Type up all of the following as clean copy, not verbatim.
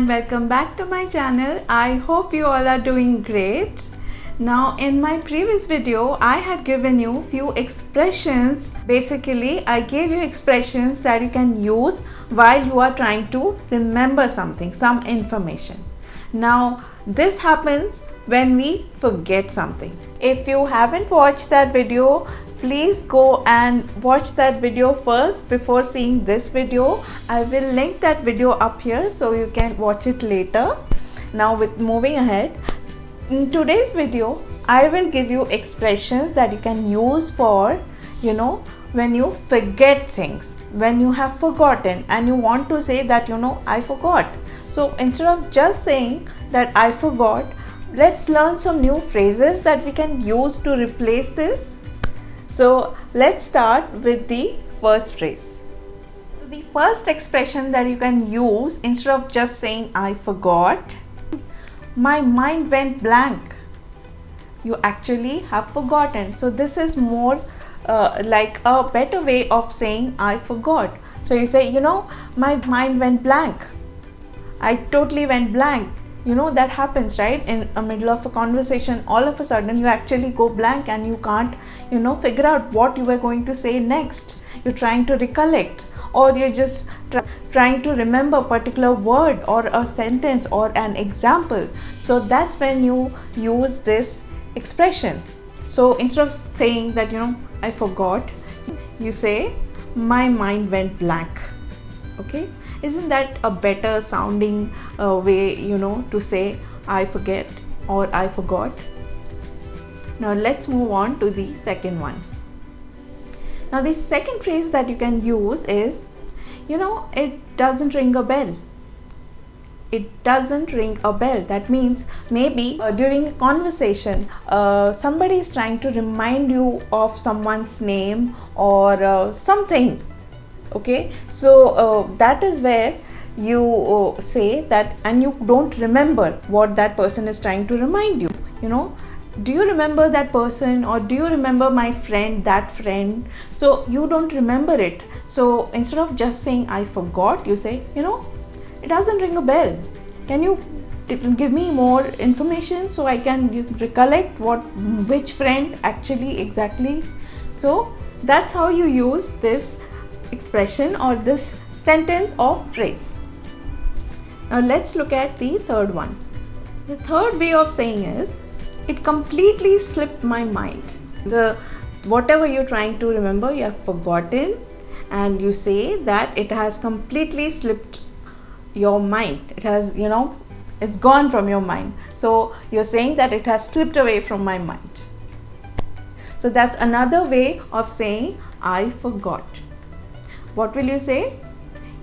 and welcome back to my channel. I hope you all are doing great. Now in my previous video I had given you few expressions. Basically I gave you expressions that you can use while you are trying to remember something, some information. Now this happens when we forget something. If you haven't watched that video, please go and watch that video first before seeing this video. I will link that video up here so you can watch it later. Now with moving ahead, in today's video I will give you expressions that you can use for when you forget things, when you have forgotten and you want to say that I forgot. So instead of just saying that I forgot, let's learn some new phrases that we can use to replace this. So let's start with the first phrase. The first expression that you can use instead of just saying I forgot, my mind went blank. You actually have forgotten. So this is more like a better way of saying I forgot. So you say, my mind went blank. I totally went blank. That happens, right? In the middle of a conversation, all of a sudden you actually go blank and you can't figure out what you were going to say next. You're trying to recollect, or you're just trying to remember a particular word or a sentence or an example. So that's when you use this expression. So instead of saying that I forgot, you say my mind went blank. Okay, isn't that a better sounding way to say I forget or I forgot? Now let's move on to the second one. Now the second phrase that you can use is it doesn't ring a bell. It doesn't ring a bell. That means maybe during a conversation somebody is trying to remind you of someone's name or something. Okay, so that is where you say that and you don't remember what that person is trying to remind you. Do you remember that person, or do you remember my friend, that friend? So you don't remember it. So instead of just saying I forgot, you say it doesn't ring a bell. Can you give me more information so I can recollect which friend actually exactly? So that's how you use this expression or this sentence or phrase. Now let's look at the third one. The third way of saying is it completely slipped my mind. Whatever you're trying to remember, you have forgotten, and you say that it has completely slipped your mind. It has it's gone from your mind. So you're saying that it has slipped away from my mind. So that's another way of saying I forgot. What will you say?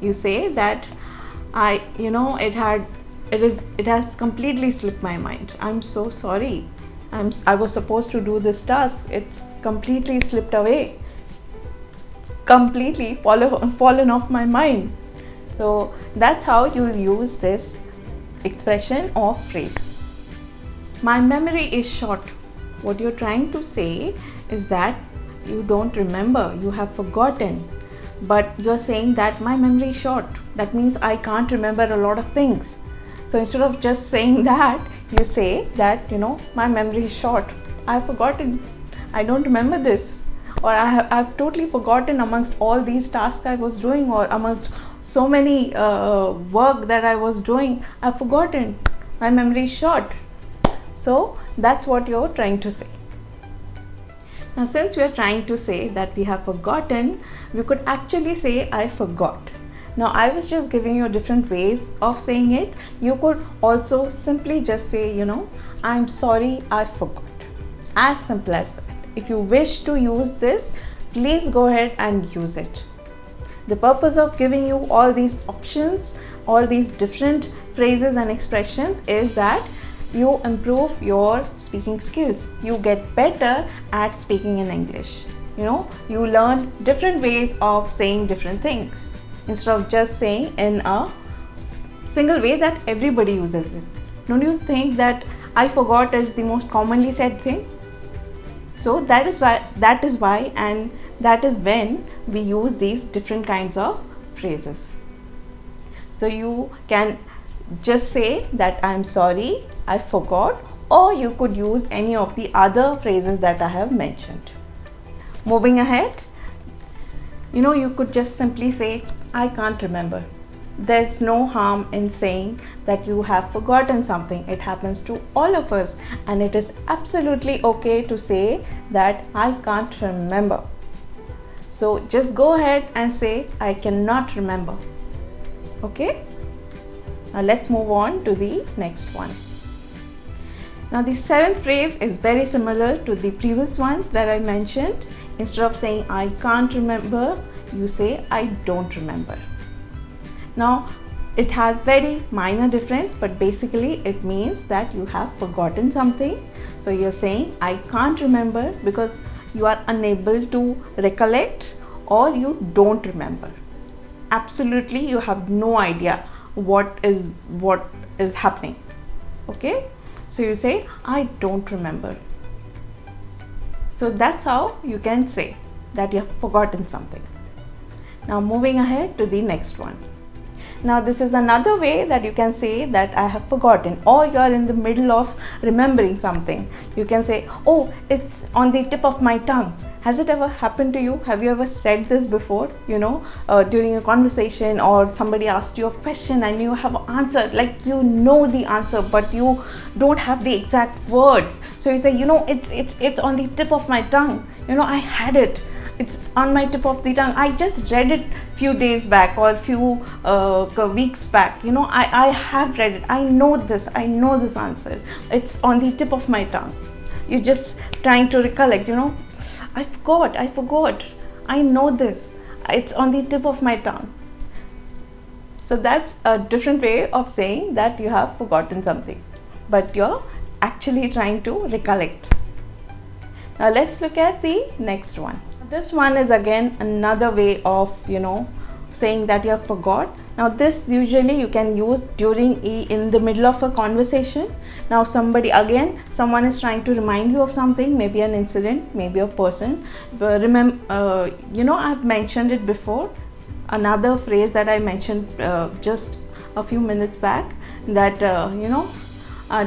You say that it has completely slipped my mind. I'm so sorry. I was supposed to do this task. It's completely slipped away. Completely fallen off my mind. So that's how you use this expression or phrase. My memory is short. What you're trying to say is that you don't remember, you have forgotten. But you're saying that my memory is short. That means I can't remember a lot of things. So instead of just saying that, you say that my memory is short. I've forgotten. I don't remember this, or I've totally forgotten amongst all these tasks I was doing, or amongst so many work that I was doing. I've forgotten. My memory is short. So that's what you're trying to say. Now since we are trying to say that we have forgotten, we could actually say I forgot. Now I was just giving you different ways of saying it. You could also simply just say I'm sorry, I forgot. As simple as that. If you wish to use this, please go ahead and use it. The purpose of giving you all these options, all these different phrases and expressions is that you improve your speaking skills. You get better at speaking in English. You learn different ways of saying different things instead of just saying in a single way that everybody uses it. Don't you think that I forgot is the most commonly said thing? So that is why and that is when we use these different kinds of phrases. So you can just say that I'm sorry, I forgot, or you could use any of the other phrases that I have mentioned. Moving ahead, you could just simply say, I can't remember. There's no harm in saying that you have forgotten something. It happens to all of us, and it is absolutely okay to say that I can't remember. So just go ahead and say, I cannot remember. Okay? Now let's move on to the next one. Now the seventh phrase is very similar to the previous one that I mentioned. Instead of saying I can't remember, you say I don't remember. Now it has very minor difference, but basically it means that you have forgotten something. So you're saying I can't remember because you are unable to recollect, or you don't remember. Absolutely, you have no idea what is happening. Okay, so you say I don't remember. So that's how you can say that you have forgotten something. Now moving ahead to the next one. Now this is another way that you can say that I have forgotten, or you are in the middle of remembering something. You can say, oh, it's on the tip of my tongue. Has it ever happened to you? Have you ever said this before, during a conversation, or somebody asked you a question and you have answered, like you know the answer but you don't have the exact words. So you say, it's on the tip of my tongue. I had it. It's on my tip of the tongue. I just read it few days back or few weeks back. I have read it. I know this answer. It's on the tip of my tongue. You're just trying to recollect, I forgot. I know this. It's on the tip of my tongue. So that's a different way of saying that you have forgotten something, but you're actually trying to recollect. Now let's look at the next one. This one is again another way of, saying that you have forgot. Now this usually you can use in the middle of a conversation. Now someone is trying to remind you of something, maybe an incident, maybe a person. But remember, I've mentioned it before. Another phrase that I mentioned just a few minutes back, that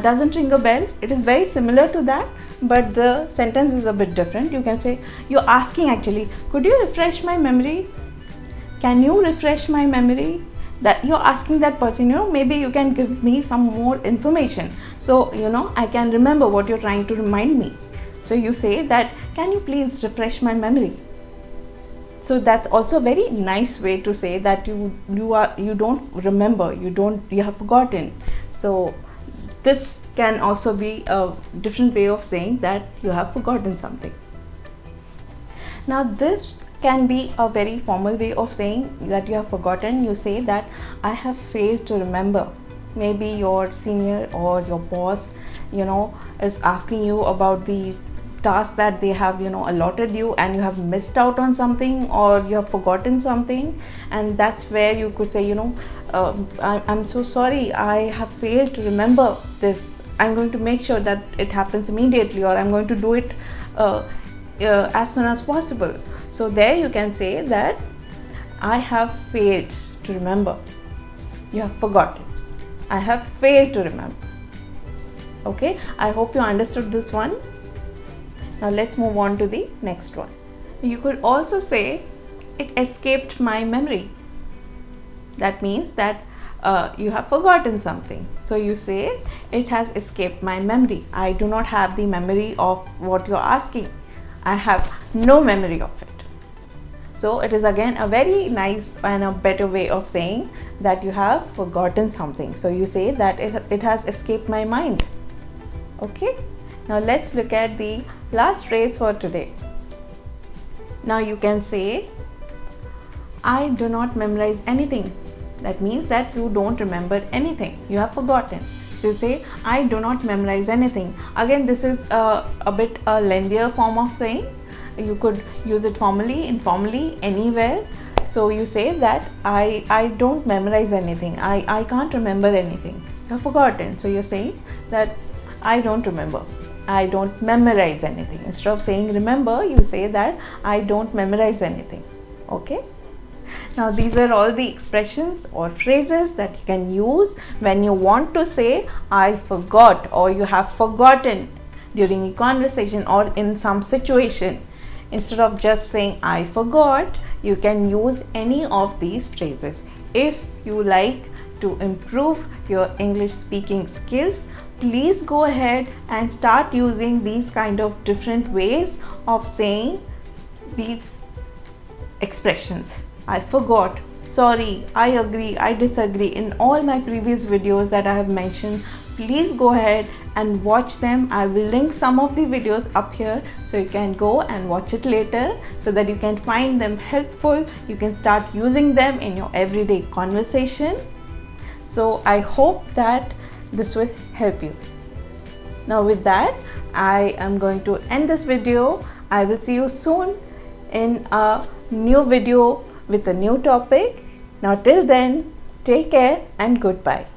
doesn't ring a bell. It is very similar to that, but the sentence is a bit different. You can say, you're asking actually, could you refresh my memory? Can you refresh my memory? That you're asking that person, maybe you can give me some more information, so I can remember what you're trying to remind me. So you say that, can you please refresh my memory? So that's also a very nice way to say that you don't remember, you have forgotten. So this can also be a different way of saying that you have forgotten something. Now this can be a very formal way of saying that you have forgotten. You say that I have failed to remember. Maybe your senior or your boss, is asking you about the task that they have, allotted you, and you have missed out on something, or you have forgotten something, and that's where you could say, I'm so sorry, I have failed to remember this. I'm going to make sure that it happens immediately, or I'm going to do it as soon as possible. So there you can say that I have failed to remember. You have forgotten. I have failed to remember. Okay, I hope you understood this one. Now let's move on to the next one. You could also say it escaped my memory. That means that you have forgotten something. So you say it has escaped my memory. I do not have the memory of what you're asking. I have no memory of it. So it is again a very nice and a better way of saying that you have forgotten something. So you say that it has escaped my mind. Okay. Now let's look at the last phrase for today. Now you can say, I do not memorize anything. That means that you don't remember anything. You have forgotten. So you say, I do not memorize anything. Again, this is a bit a lengthier form of saying. You could use it formally, informally, anywhere. So you say that I don't memorize anything. I can't remember anything. You have forgotten. So you're saying that I don't remember. I don't memorize anything. Instead of saying remember, you say that I don't memorize anything. Okay. Now these were all the expressions or phrases that you can use when you want to say I forgot or you have forgotten during a conversation or in some situation. Instead of just saying I forgot, you can use any of these phrases. If you like to improve your English speaking skills, please go ahead and start using these kind of different ways of saying these expressions. I forgot, sorry, I agree, I disagree. In all my previous videos that I have mentioned, please go ahead and watch them. I will link some of the videos up here so you can go and watch it later so that you can find them helpful. You can start using them in your everyday conversation. So I hope that this will help you. Now with that, I am going to end this video. I will see you soon in a new video with a new topic. Now till then, take care and goodbye.